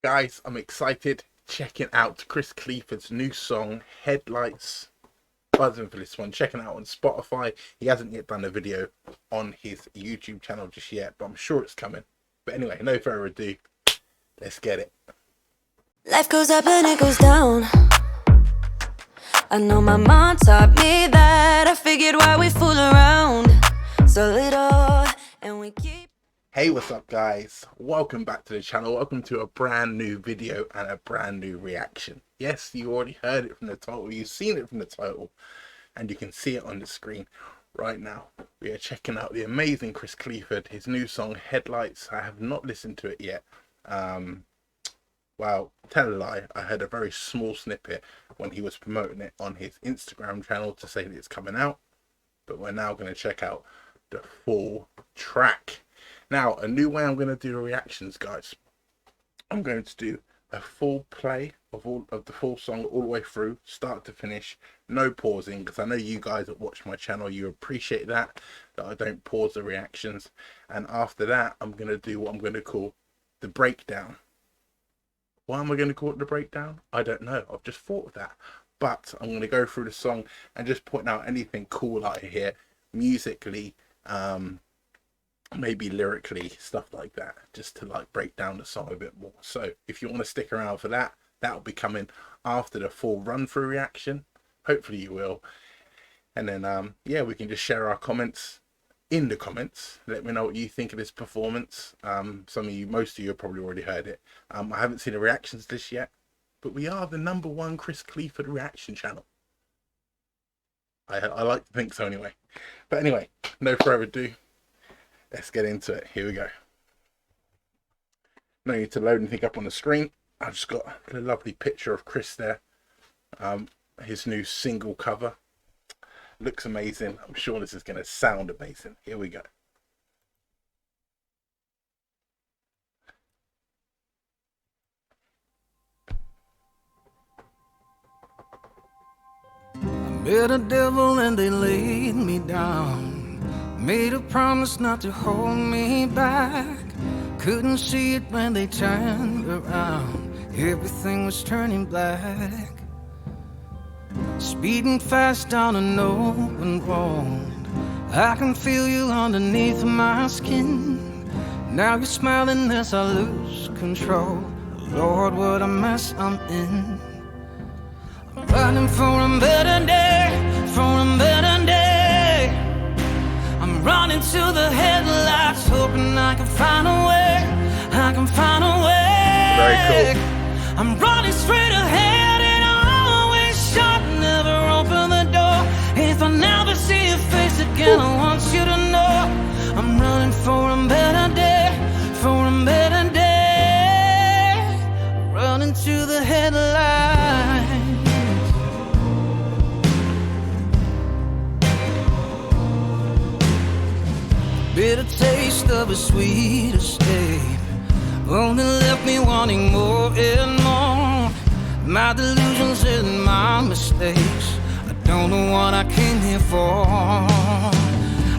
Guys, I'm excited checking out Chris Klafford's new song, Headlights. Buzzing for this one, checking it out on Spotify. He hasn't yet done a video on his YouTube channel just yet, but I'm sure it's coming. But anyway, no further ado, let's get it. Life goes up and it goes down. I know my mom taught me that. I figured why we fool around so little and we keep. Hey, what's up guys? Welcome back to the channel. Welcome to a brand new video and a brand new reaction. Yes, you already heard it from the title, you've seen it from the title, and you can see it on the screen right now. We are checking out the amazing Chris Klafford, his new song Headlights. I have not listened to it yet. Well, tell a lie, I heard a very small snippet when he was promoting it on his Instagram channel to say that it's coming out, but we're now going to check out the full track. Now, a new way I'm going to do the reactions, guys. I'm going to do a full play of the full song all the way through, start to finish, no pausing, because I know you guys that watch my channel, you appreciate that I don't pause the reactions. And after that, I'm going to do what I'm going to call the breakdown. Why am I going to call it the breakdown? I don't know. I've just thought of that. But I'm going to go through the song and just point out anything cool out here, musically, maybe lyrically, stuff like that, just to like break down the song a bit more. So if you want to stick around for that, that will be coming after the full run through reaction. Hopefully you will. And then yeah, we can just share our comments in the comments. Let me know what you think of this performance. Most of you have probably already heard it. I haven't seen the reactions to this yet, but we are the #1 Chris Klafford reaction channel. I like to think so anyway. But anyway, no further ado, let's get into it. Here we go. No need to load anything up on the screen. I've just got a lovely picture of Chris there. His new single cover. Looks amazing. I'm sure this is going to sound amazing. Here we go. I met a devil and they laid me down. Made a promise not to hold me back. Couldn't see it when they turned around. Everything was turning black. Speeding fast down an open road. I can feel you underneath my skin. Now you're smiling as I lose control. Lord, what a mess I'm in. I'm running for a better day, for a better day. I'm running to the headlights, hoping I can find a way. I can find a way. Very cool. I'm running straight ahead and always shut, never open the door. If I never see your face again, I want you to know I'm running for a better day, for a better day. Running to the headlights. Bitter taste of a sweet escape only left me wanting more and more. My delusions and my mistakes, I don't know what I came here for.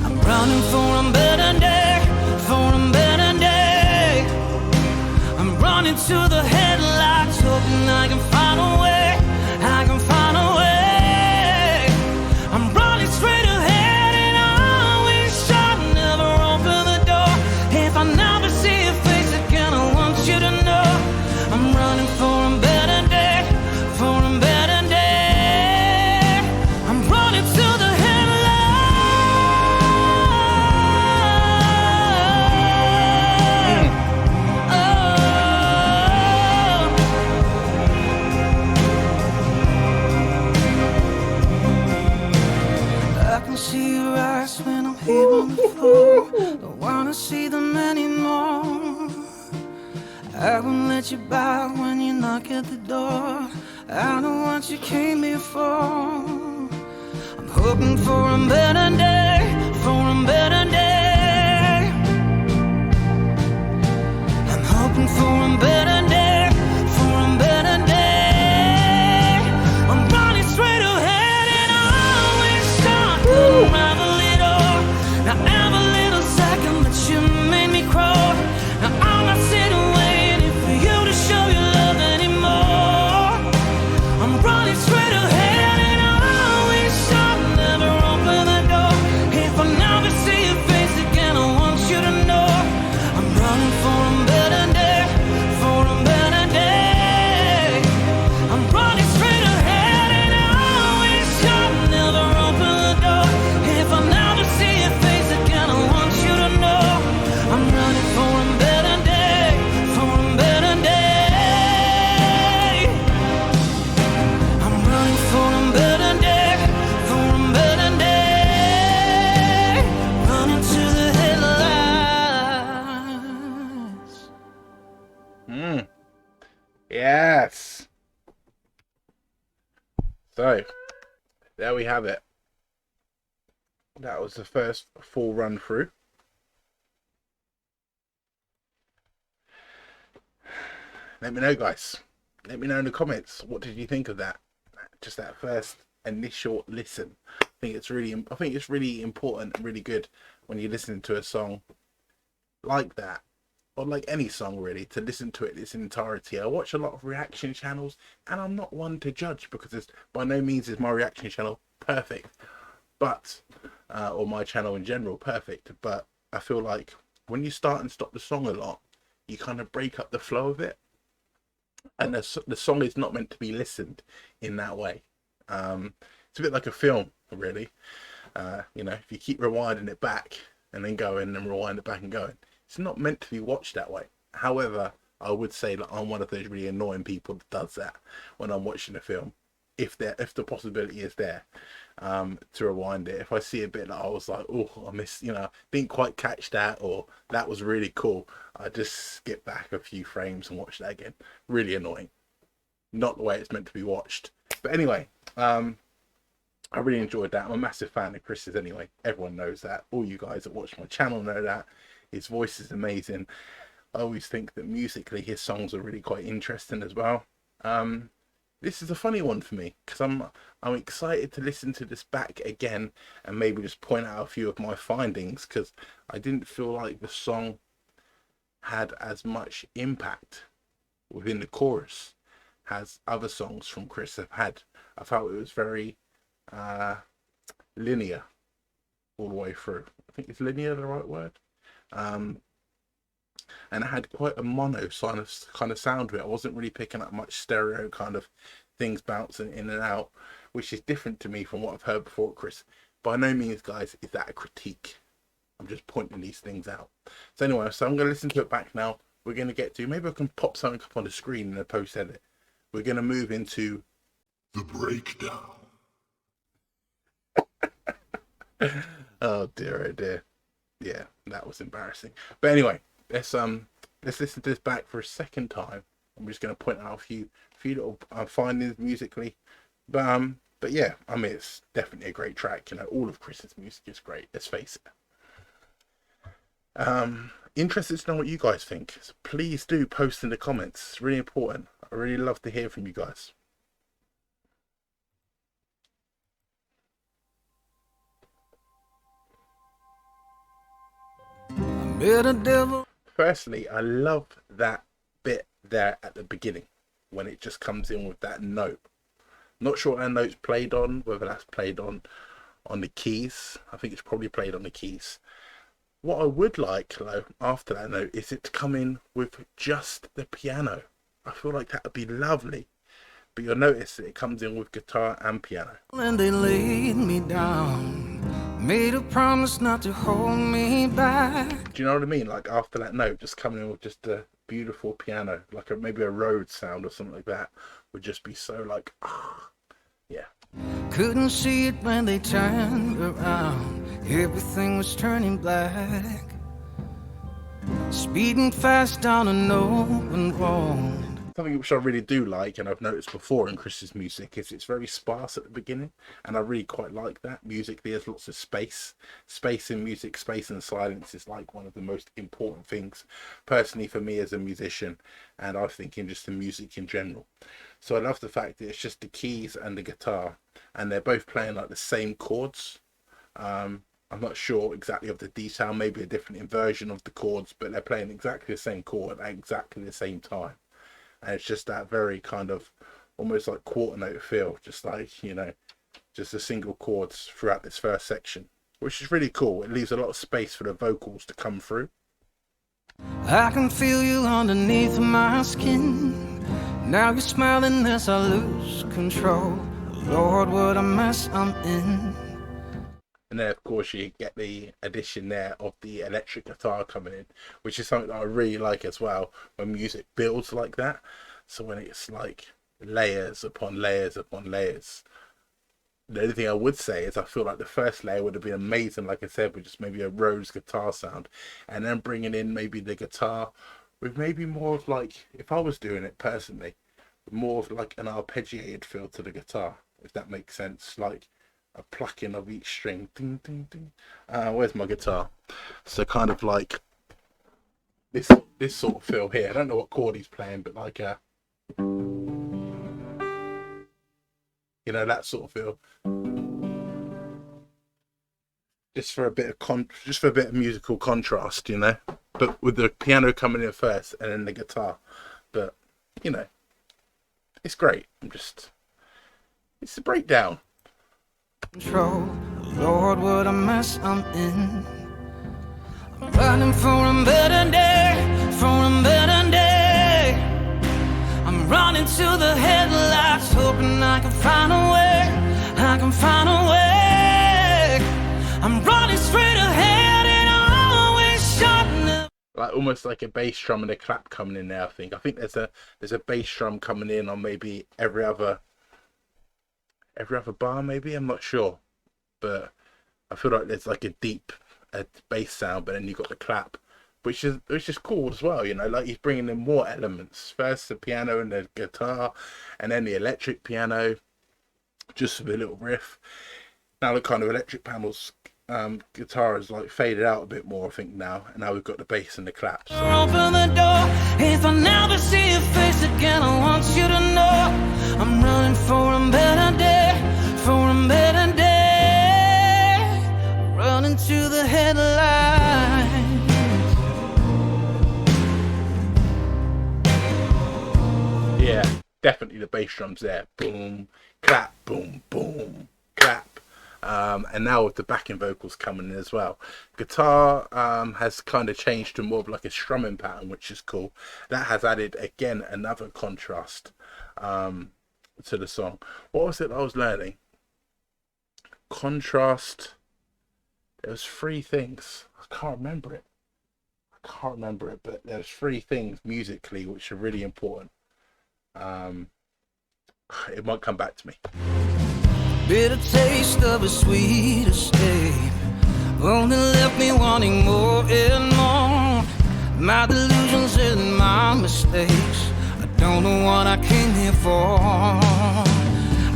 I'm running for a better day, for a better day. I'm running to the headlights, hoping I can find a way. I can find a way. I'm running straight ahead and always shut, never open the door. If I never see your face again, I want you to know I'm running for a better day, for a better day. I'm running to the headlights. I can see your eyes when I'm here on the floor. Don't wanna see them anymore. I won't let you by when you knock at the door. I know what you came here for. I'm hoping for a better day, for a better day. I'm hoping for a better day, for a better day. I'm running straight ahead and always start to unravel it all. Now every little second that you made me crawl. Now I'm not sitting waiting for you to show your Yes. So there we have it. That was the first full run through. Let me know, guys. Let me know in the comments. What did you think of that? Just that first initial listen. I think it's really important and really good when you're listening to a song like that, or like any song really, to listen to it in its entirety. I watch a lot of reaction channels, and I'm not one to judge, because it's by no means is my reaction channel perfect, but or my channel in general perfect. But I feel like when you start and stop the song a lot, you kind of break up the flow of it, and the song is not meant to be listened in that way. It's a bit like a film, really. If you keep rewinding it back and then going and rewind it back and going, it's not meant to be watched that way. However, I would say that I'm one of those really annoying people that does that when I'm watching a film. If the possibility is there, to rewind it. If I see a bit that I was like, oh, I missed, didn't quite catch that, or that was really cool, I just skip back a few frames and watch that again. Really annoying. Not the way it's meant to be watched. But anyway, I really enjoyed that. I'm a massive fan of Chris's anyway. Everyone knows that. All you guys that watch my channel know that. His voice is amazing. I always think that musically his songs are really quite interesting as well. This is a funny one for me, because I'm excited to listen to this back again and maybe just point out a few of my findings, because I didn't feel like the song had as much impact within the chorus as other songs from Chris have had. I felt it was very linear all the way through. I think is linear the right word? And it had quite a mono kind of sound to it. I wasn't really picking up much stereo kind of things bouncing in and out, which is different to me from what I've heard before, Chris. By no means, guys, is that a critique. I'm just pointing these things out. So anyway, so I'm going to listen to it back now. We're going to get to, maybe I can pop something up on the screen in a post edit. We're going to move into the breakdown. Oh dear. Yeah, that was embarrassing. But anyway, let's listen to this back for a second time. I'm just going to point out a few little findings musically. But yeah, I mean, it's definitely a great track. All of Chris's music is great. Let's face it. Interested to know what you guys think. So please do post in the comments. It's really important. I really love to hear from you guys. Firstly, I love that bit there at the beginning when it just comes in with that note. Not sure what that note's played on, whether that's played on the keys. I think it's probably played on the keys. What I would like, though, after that note, is it to come in with just the piano. I feel like that would be lovely. But you'll notice that it comes in with guitar and piano. And they laid me down, made a promise not to hold me back. Do you know what I mean? Like after that note, just coming in with just a beautiful piano, like maybe a road sound or something like that, would just be so like, yeah. Couldn't see it when they turned around. Everything was turning black. Speeding fast down an open road. Something which I really do like, and I've noticed before in Chris's music, is it's very sparse at the beginning, and I really quite like that. Musically, there's lots of space in music. Space and silence is like one of the most important things, personally, for me as a musician, and I think in just the music in general. So I love the fact that it's just the keys and the guitar, and they're both playing like the same chords. I'm not sure exactly of the detail, maybe a different inversion of the chords, but they're playing exactly the same chord at exactly the same time. And it's just that very kind of almost like quarter note feel, just like, just a single chords throughout this first section, which is really cool. It leaves a lot of space for the vocals to come through. I can feel you underneath my skin. Now you're smiling as I lose control. Lord, what a mess I'm in. And then, of course, you get the addition there of the electric guitar coming in, which is something that I really like as well, when music builds like that. So when it's like layers upon layers upon layers. The only thing I would say is I feel like the first layer would have been amazing, like I said, with just maybe a Rhodes guitar sound. And then bringing in maybe the guitar with maybe more of like, if I was doing it personally, more of like an arpeggiated feel to the guitar, if that makes sense, like a plucking of each string. Ding, ding, ding. Where's my guitar? So kind of like this sort of feel here. I don't know what chord he's playing, but like you know, that sort of feel. Just for a bit of musical contrast, you know. But with the piano coming in first and then the guitar. But you know, it's great. It's a breakdown. Control, Lord, what a mess I'm in. I'm running for a better day, for a better day. I'm running to the headlights, hoping I can find a way, I can find a way. I'm running straight ahead and always shutting. Like almost like a bass drum and a clap coming in there. I think there's a bass drum coming in on maybe every other bar, maybe. I'm not sure, but I feel like there's like a bass sound, but then you've got the clap, which is cool as well. You know, like he's bringing in more elements. First the piano and the guitar, and then the electric piano, just with a little riff. Now the kind of electric panels. Guitar is like faded out a bit more, I think now, and now we've got the bass and the claps. So. Open the door. If I never see your face again, I want you to know I'm running for a better day, for a better day. Running to the headlights. Yeah, definitely the bass drums there. Boom, clap, boom, boom, clap. And now with the backing vocals coming in as well. Guitar has kind of changed to more of like a strumming pattern, which is cool. That has added, again, another contrast to the song. What was it I was learning? Contrast. There was 3 things. I can't remember it, but there's 3 things musically which are really important. It might come back to me. Bitter taste of a sweet escape, only left me wanting more and more. My delusions and my mistakes, I don't know what I came here for.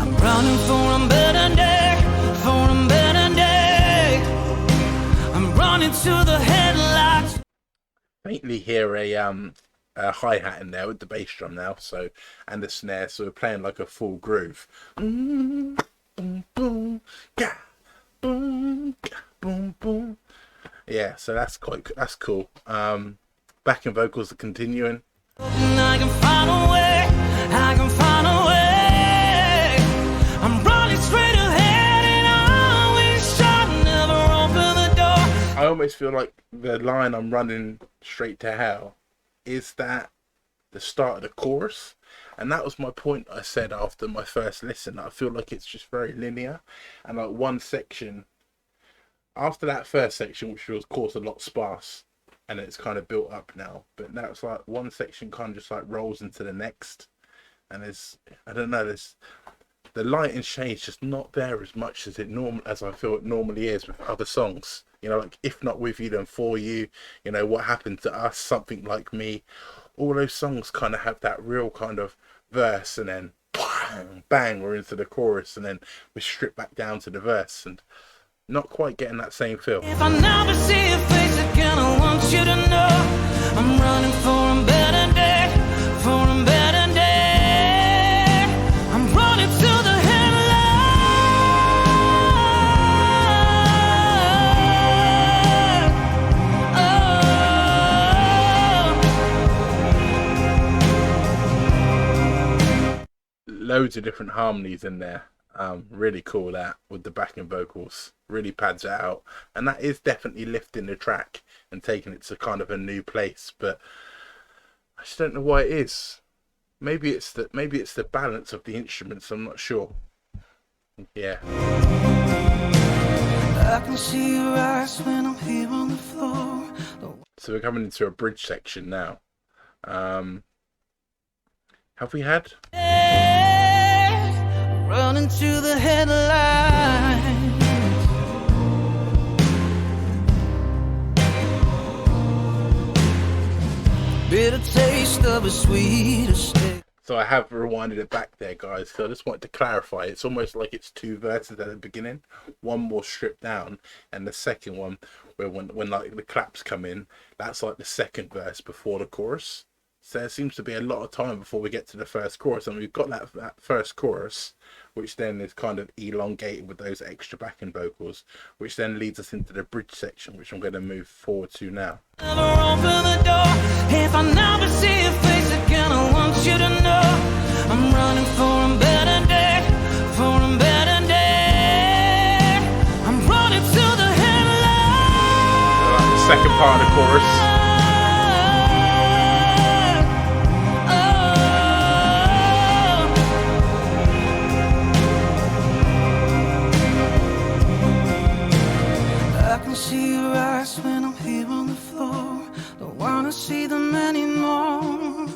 I'm running for a better day, for a better day. I'm running to the headlights. Faintly hear a hi-hat in there with the bass drum now, so, and the snare, so we're playing like a full groove. Boom, boom, ga, boom, ga, boom, boom. Yeah, so that's cool. Backing vocals are continuing. I can find a way, I can find a way. I'm running straight ahead and I always shot, never open the door. I almost feel like the line "I'm running straight to hell" is that the start of the chorus. And that was my point I said after my first listen. I feel like it's just very linear. And like one section, after that first section, which was of course a lot sparse, and it's kind of built up now. But now it's like one section kind of just like rolls into the next. And I don't know, the light and shade's just not there as much as as I feel it normally is with other songs. You know, like If Not With You Then For You, you know, What Happened to Us, Something Like Me. All those songs kind of have that real kind of verse, and then bang, bang, we're into the chorus, and then we strip back down to the verse, and not quite getting that same feel. If I never see your face again, I want you to know I'm running for a better day, for a better day. I'm running to the Loads of different harmonies in there. Really cool that with the backing vocals. Really pads it out, and that is definitely lifting the track and taking it to kind of a new place. But I just don't know why it is. Maybe it's the balance of the instruments. I'm not sure. Yeah. I can see your eyes when I'm here on the floor. So we're coming into a bridge section now. Have we had? Running to the headlights. Bitter taste of a sweet escape. So I have rewinded it back there, guys. So I just wanted to clarify. It's almost like it's two verses at the beginning, one more stripped down, and the second one, where when like the claps come in, that's like the second verse before the chorus. So there seems to be a lot of time before we get to the first chorus, and we've got that first chorus, which then is kind of elongated with those extra backing vocals, which then leads us into the bridge section, which I'm going to move forward to now. Never open the door. If I never see your face again, I want you to know I'm running for a better day, for a better day. I'm running to the headlights. The second part of the chorus. I can see your eyes when I'm here on the floor. Don't wanna see them anymore.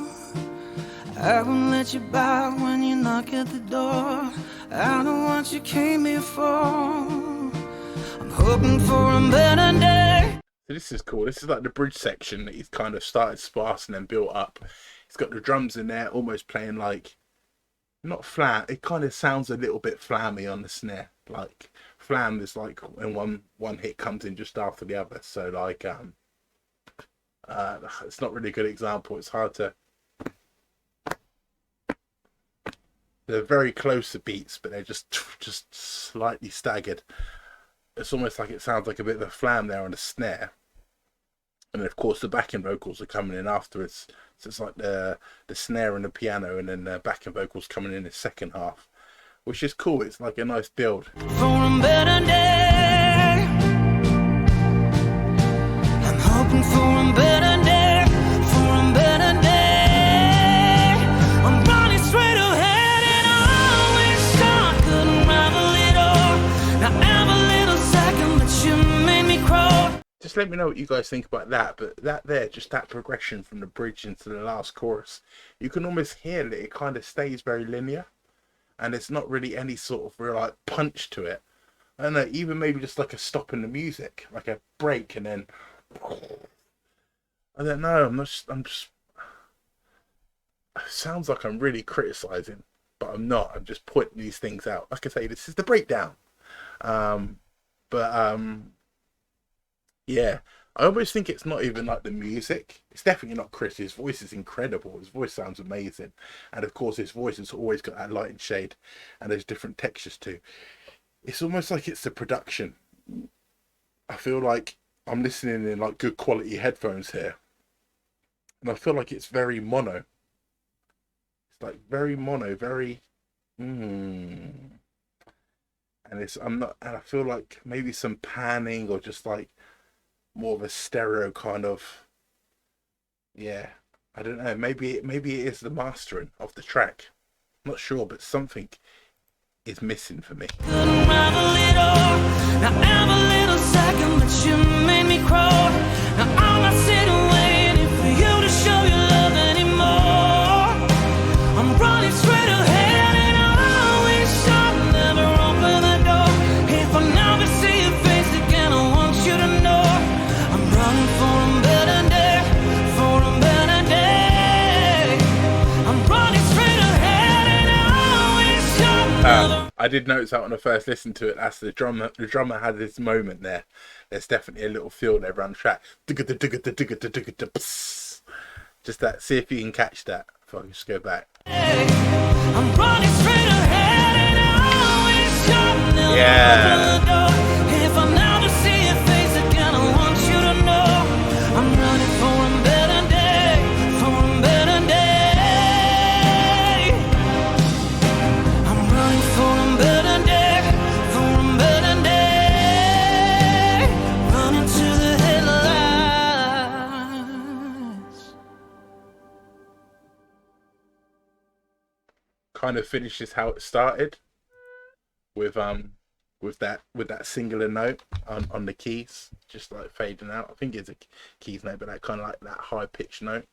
I won't let you bow when you knock at the door. I know what you came here for. I'm hoping for a better day. So this is cool. This is like the bridge section that he's kind of started sparse and then built up. He's got the drums in there, almost playing like, not flat. It kind of sounds a little bit flammy on the snare. Like flam is like when one hit comes in just after the other. So like it's not really a good example. It's hard to. They're very close to beats, but they're just slightly staggered. It's almost like it sounds like a bit of a flam there on the snare. And then of course the backing vocals are coming in afterwards. So it's like the snare and the piano, and then the backing vocals coming in the second half, which is cool. It's like a nice build. For a better day. I'm hoping for a better day, for a better day. I'm running straight ahead and I wish I could rival it all. Now every little second that you made me crawl. Just let me know what you guys think about that. But that there, just that progression from the bridge into the last chorus, you can almost hear that it kind of stays very linear. And it's not really any sort of real like punch to it. I don't know, even maybe just like a stop in the music, like a break, and then I don't know. I'm just. It sounds like I'm really criticizing, but I'm not. I'm just pointing these things out. Like I say, this is the breakdown. Yeah, I almost think it's not even like the music. It's definitely not Chris. His voice is incredible. His voice sounds amazing. And of course, his voice has always got that light and shade, and there's different textures too. It's almost like it's the production. I feel like I'm listening in like good quality headphones here. And I feel like it's very mono. It's like very mono, very... And and I feel like maybe some panning or just like more of a stereo kind of, yeah, I don't know, maybe it is the mastering of the track. I'm not sure, but something is missing for me. Couldn't rival it all. Now every little second that you made me crawl. Now I'm not sitting waiting for you to show your love anymore. I'm running straight ahead and I wish I'd never open the door. If I never see your face again, I want you to know I'm running for a better day, for a better day. I'm running straight ahead and I wish I'd never. I did notice that when I first listened to it. That's the drummer. The drummer had this moment there. There's definitely a little feel there around the track. Just that. See if you can catch that. If I can just go back. I'm running straight ahead and I wish I'd never Yeah. open the door. If I never see your face again, I want you to know I'm running for a better day, for a better day. I'm running for a better day, for a better day. Running to the headlights. Kind of finishes how it started, with that singular note on the keys, just like fading out. I think it's a keys note, but that kind of like that high pitched note.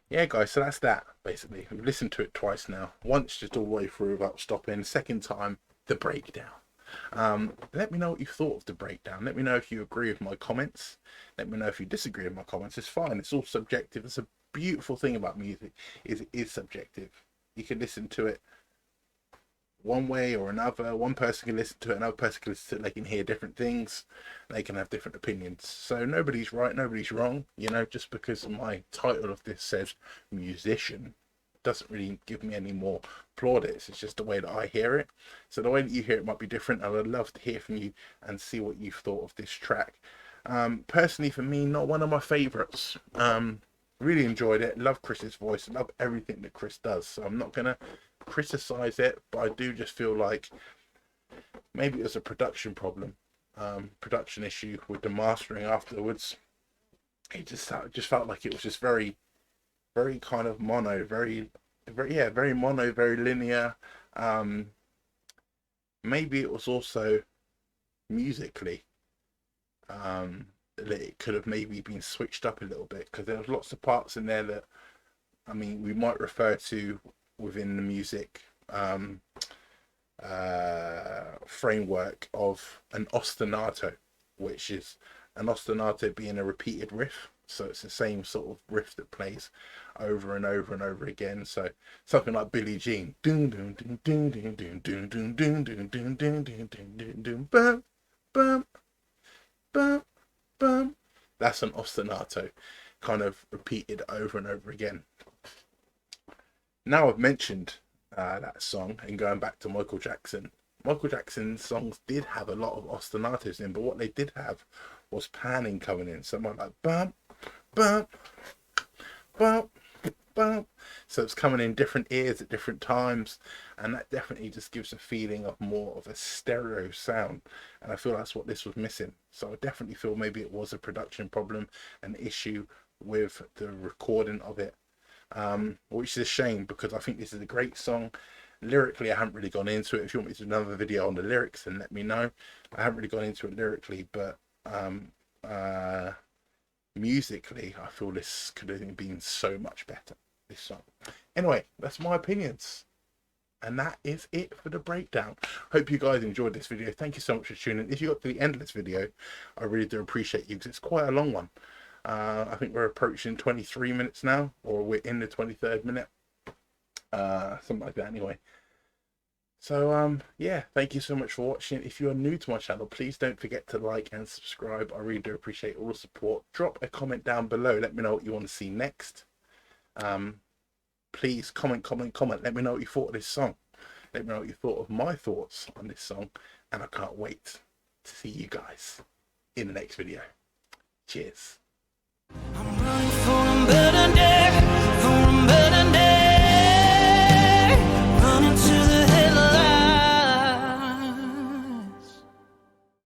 Yeah, guys, so that's that basically. We've listened to it twice now. Once just all the way through without stopping. Second time, the breakdown. Let me know what you thought of the breakdown. Let me know if you agree with my comments. Let me know if you disagree with my comments. It's fine. It's all subjective. It's a beautiful thing about music is it is subjective. You can listen to it one way or another. One person can listen to it, another person can listen to it, they can hear different things, they can have different opinions. So nobody's right, nobody's wrong. You know, just because my title of this says musician doesn't really give me any more plaudits. It's just the way that I hear it. So the way that you hear it might be different, and I'd love to hear from you and see what you've thought of this track. Personally, for me, not one of my favorites. Really enjoyed it, love Chris's voice, love everything that Chris does, so I'm not gonna criticize it, but I do just feel like maybe it was a production problem, production issue with the mastering afterwards. It just felt like it was just very kind of mono, very mono, very linear. Maybe it was also musically, that it could have maybe been switched up a little bit, because there was lots of parts in there that, I mean, we might refer to within the music framework of an ostinato, which is an ostinato being a repeated riff. So it's the same sort of riff that plays over and over and over again. So something like Billie Jean, doom doom doom doom doom doom doom doom doom doom doom doom doom doom doom bum bum bum bum. That's an ostinato, kind of repeated over and over again. Now I've mentioned that song, and going back to Michael Jackson's songs did have a lot of ostinatos in, but what they did have was panning coming in. Something like bump, bump, bump, bump. So it's coming in different ears at different times, and that definitely just gives a feeling of more of a stereo sound, and I feel that's what this was missing. So I definitely feel maybe it was a production problem, an issue with the recording of it, which is a shame, because I think this is a great song. Lyrically, I haven't really gone into it. If you want me to do another video on the lyrics, then let me know. I haven't really gone into it lyrically, but musically, I feel this could have been so much better, this song. Anyway, that's my opinions, and that is it for the breakdown. Hope you guys enjoyed this video. Thank you so much for tuning in. If you got to the end of this video, I really do appreciate you, because it's quite a long one. I think we're approaching 23 minutes now, or we're in the 23rd minute, something like that anyway. So yeah, thank you so much for watching. If you are new to my channel, please don't forget to like and subscribe. I really do appreciate all the support. Drop a comment down below, let me know what you want to see next. Please comment, let me know what you thought of this song. Let me know what you thought of my thoughts on this song, and I can't wait to see you guys in the next video. Cheers. I'm running for a better day.